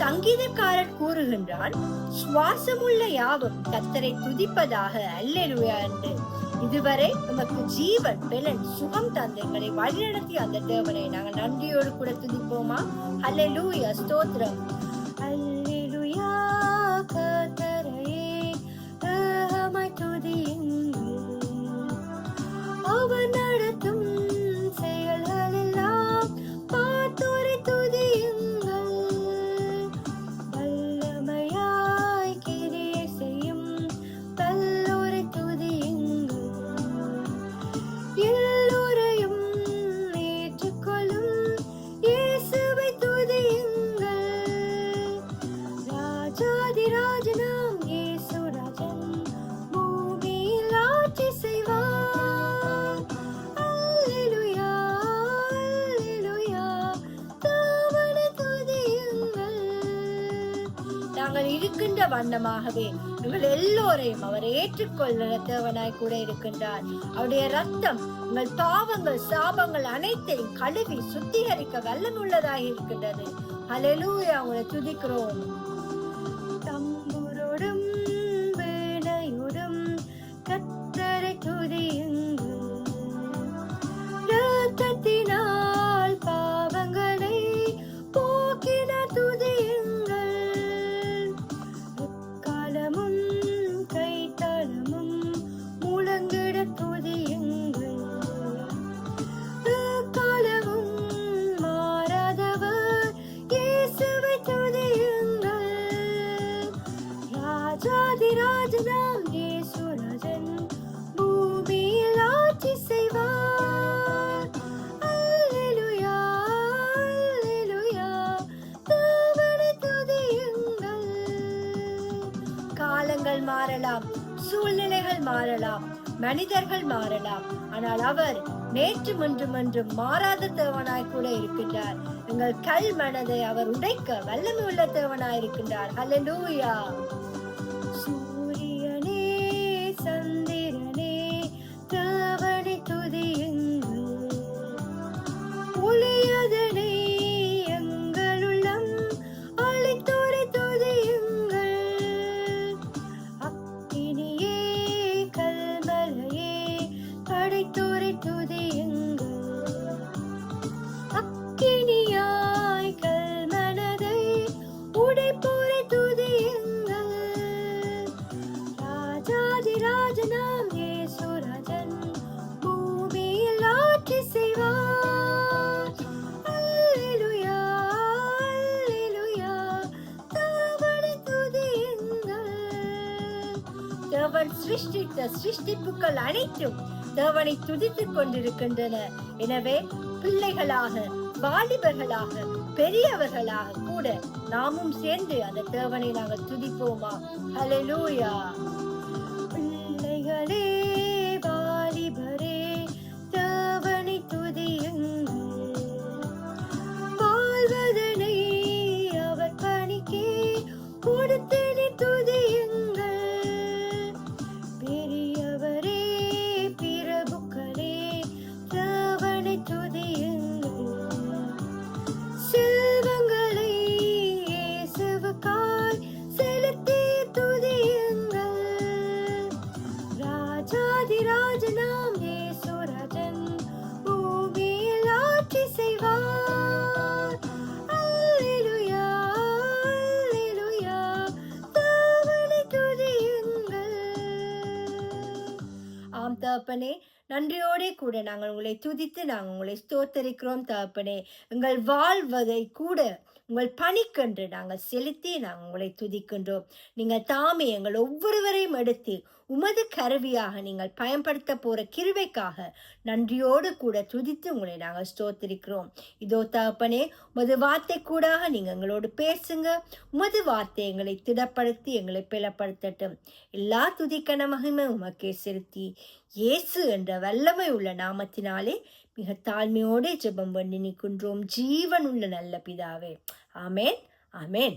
சங்கீதக்காரன் கூறுகின்றான், சுவாசமுள்ள யாவும் கர்த்தரை துதிப்பதாக அல்லேலூயா என்று. இதுவரை நமக்கு ஜீவன், பெலன், சுகம் தந்தங்களை வழிநடத்தி அந்த தேவனை நாங்கள் நன்றியோடு கூட துதிப்போமா? அல்லேலூயா, ஸ்தோத்திரம். அல்லேலூயா, கர்த்தரையே தேவமாய் துதியுங்கள். அவர் நடத்தும் செயல்கள் எல்லாம் பார்த்தோரை துதியுங்கள். வல்லமையாய் கிரியை செய்யும் வல்லோரை துதியுங்கள். எல்லோரையும் ஏற்றுக்கொள்ளும் இயேசுவை துதியுங்கள். ராஜாதிராஜனாம் இயேசு ராஜன் பூமியில் ஆட்சி செய்வார். அல்லேலூயா, அல்லேலூயா, தேவனை துதியுங்கள். நாங்கள் இருக்கின்ற வண்ணமாகவே எங்கள் எல்லோரையும் அவர் ஏற்றுக்கொள்கிற தேவனாய் கூட இருக்கின்றார். அவருடைய ரத்தம் உங்கள் பாவங்கள், சாபங்கள் அனைத்தையும் கழுவி சுத்திகரிக்க வல்லமுள்ளதாக இருக்கின்றது. அல்லேலூயா, உங்களை துதிக்கிறோம். தம்புரோடும் வீணையோடும் கர்த்தரை துதியுங்கள். இரத்தத்தினால் பாவங்களை போக்கினார் துதியுங்கள். எக்காலமும் கைத்தாளமும் முழங்கிட துதியுங்கள். எக்காலமும் மாறாதவர் இயேசுவை துதியுங்கள். ராஜாதிராஜனாம் இயேசு ராஜன் பூமியில் ஆட்சி செய்வார். அல்லேலூயா, அல்லேலூயா, தேவனை துதியுங்கள். காலங்கள் மாறலாம், சூழ்நிலைகள் மாறலாம், மனிதர்கள் மாறலாம், ஆனால் அவர் நேற்றும் இன்றும் என்றும் மாறாத தேவனாய் கூட இருக்கின்றார். எங்கள் கல் மனதை அவர் உடைக்க வல்லமை உள்ள தேவனாய் இருக்கின்றார். அல்லேலூயா. சூரியனே, சந்திரனே, தேவனை துதியுங்கள். ஒளியதனை எங்கள் உள்ளம் அளித்தோரை துதியுங்கள். அக்கினியே, கல்மலையே, படைத்தோரை துதியுங்கள். அக்கினியாய் கல்மனதை உடைப்போரை துதியுங்கள். ராஜாதிராஜனாம் இயேசு ராஜன் பூமியில் ஆட்சி செய்வார். அல்லேலூயா, அல்லேலூயா, தேவனை துதியுங்கள். தேவன் சிருஷ்டித்த சிருஷ்டிப்புகள் அனைத்தும் தேவனை துதித்துக் கொண்டிருக்கின்றன. எனவே பிள்ளைகளாக, வாலிபர்களாக, பெரியவர்களாக கூட நாமும் சேர்ந்து அந்த தேவனை நாங்கள் துதிப்போமா? அல்லேலூயா. பிள்ளைகளே, வாலிபரே, தேவனை துதியுங்கள். வாழ்வதனை அவர் பணிக்கே கொடுத்தனை துதியுங்கள். பெரியவரே, பிரபுக்களே, தேவனை துதியுங்கள். செல்வங்களை இயேசுவுக்காய் செலுத்தி துதியுங்கள். ராஜாதிராஜனாம் இயேசு ராஜன் பூமியில் ஆட்சி செய்வார். அல்லேலூயா, அல்லேலூயா, தேவனை துதியுங்கள். ஆம் தகப்பனே, நன்றியோடே கூட நாங்கள் உங்களை துதித்து நாங்கள் உங்களை ஸ்தோத்தரிக்கிறோம் தகப்பனே. எங்கள் வாழ்வதை கூட உங்கள் பணிக்கென்று நாங்கள் செலுத்தி நாங்கள் உங்களை துதிக்கின்றோம். நீங்கள் தாமே எங்கள் ஒவ்வொருவரையும் எடுத்து உமது கருவியாக நீங்கள் பயன்படுத்த போற கிருபைக்காக நன்றியோடு கூட துதித்து உங்களை நாங்கள் ஸ்தோத்திரிக்கிறோம். இதோ தகப்பனே, உமது வார்த்தை கூடாக நீங்கள் எங்களோடு பேசுங்க. உமது வார்த்தை எங்களை திடப்படுத்தி எங்களை பிளப்படுத்தட்டும். எல்லா துதிக்கன மகிமை உமக்கே செலுத்தி இயேசு என்ற வல்லமை உள்ள நாமத்தினாலே மிக தாழ்மையோடு ஜெபம் பண்ணி நிற்கின்றோம். ஜீவன் உள்ள நல்ல பிதாவே. ஆமேன், ஆமேன்.